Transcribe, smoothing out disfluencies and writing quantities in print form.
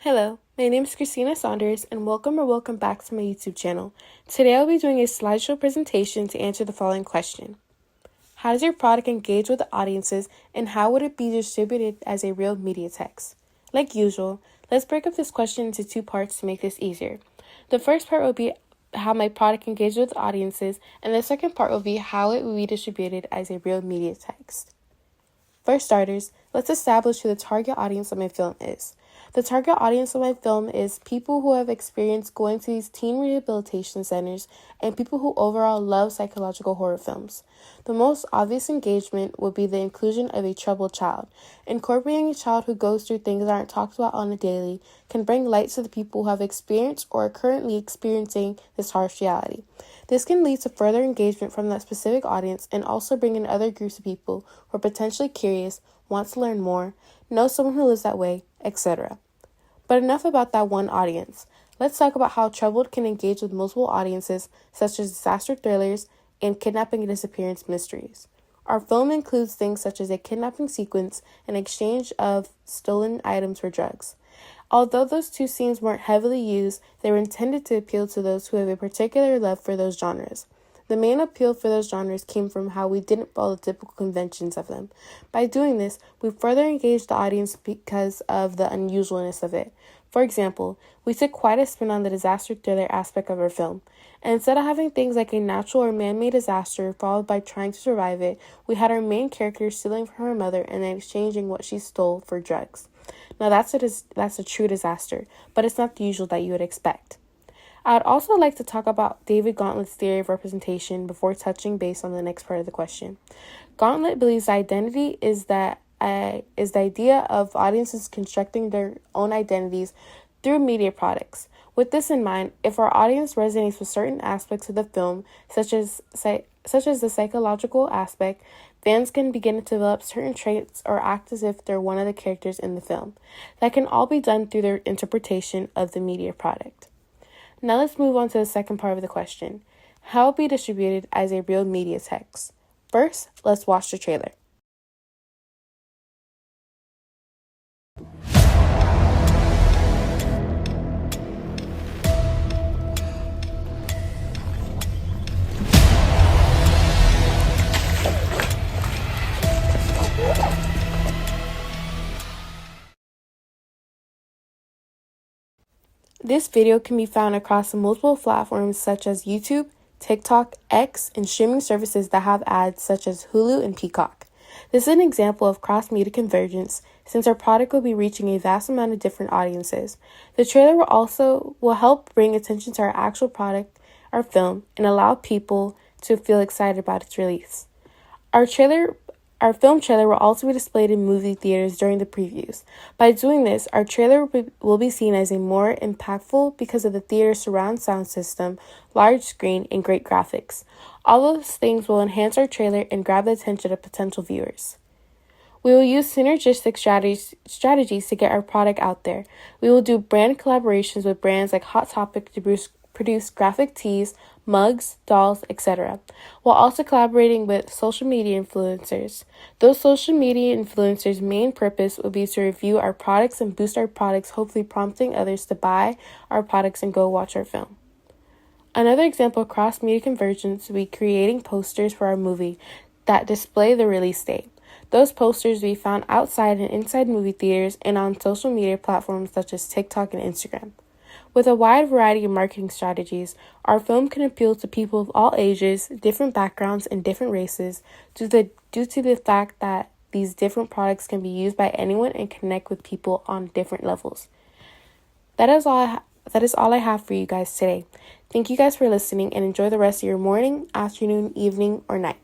Hello, my name is Christina Saunders, and welcome back to my YouTube channel. Today I'll be doing a slideshow presentation to answer the following question. How does your product engage with the audiences, and how would it be distributed as a real media text? Like usual, let's break up this question into two parts to make this easier. The first part will be how my product engages with audiences, and the second part will be how it will be distributed as a real media text. For starters, let's establish who the target audience of my film is. The target audience of my film is people who have experienced going to these teen rehabilitation centers and people who overall love psychological horror films. The most obvious engagement would be the inclusion of a troubled child. Incorporating a child who goes through things that aren't talked about on a daily can bring light to the people who have experienced or are currently experiencing this harsh reality. This can lead to further engagement from that specific audience and also bring in other groups of people who are potentially curious, want to learn more, know someone who lives that way, etc. But enough about that one audience. Let's talk about how Troubled can engage with multiple audiences, such as disaster thrillers and kidnapping and disappearance mysteries. Our film includes things such as a kidnapping sequence and exchange of stolen items for drugs. Although those two scenes weren't heavily used, they were intended to appeal to those who have a particular love for those genres. The main appeal for those genres came from how we didn't follow the typical conventions of them. By doing this, we further engaged the audience because of the unusualness of it. For example, we took quite a spin on the disaster thriller aspect of our film. And instead of having things like a natural or man-made disaster followed by trying to survive it, we had our main character stealing from her mother and then exchanging what she stole for drugs. Now that's a true disaster, but it's not the usual that you would expect. I would also like to talk about David Gauntlet's theory of representation before touching base on the next part of the question. Gauntlet believes identity is the idea of audiences constructing their own identities through media products. With this in mind, if our audience resonates with certain aspects of the film, such as the psychological aspect, fans can begin to develop certain traits or act as if they're one of the characters in the film. That can all be done through their interpretation of the media product. Now let's move on to the second part of the question. How it will be distributed as a real media text. First, let's watch the trailer. This video can be found across multiple platforms such as YouTube, TikTok, X, and streaming services that have ads such as Hulu and Peacock. This is an example of cross-media convergence since our product will be reaching a vast amount of different audiences. The trailer will help bring attention to our actual product, our film, and allow people to feel excited about its release. Our film trailer will also be displayed in movie theaters during the previews. By doing this, our trailer will be seen as a more impactful because of the theater's surround sound system, large screen, and great graphics. All those things will enhance our trailer and grab the attention of potential viewers. We will use synergistic strategies to get our product out there. We will do brand collaborations with brands like Hot Topic to produce graphic tees, mugs, dolls, etc., while also collaborating with social media influencers. Those social media influencers' main purpose will be to review our products and boost our products, hopefully prompting others to buy our products and go watch our film. Another example of cross-media convergence will be creating posters for our movie that display the release date. Those posters will be found outside and inside movie theaters and on social media platforms such as TikTok and Instagram. With a wide variety of marketing strategies, our film can appeal to people of all ages, different backgrounds, and different races due to the fact that these different products can be used by anyone and connect with people on different levels. That is all I have for you guys today. Thank you guys for listening and enjoy the rest of your morning, afternoon, evening, or night.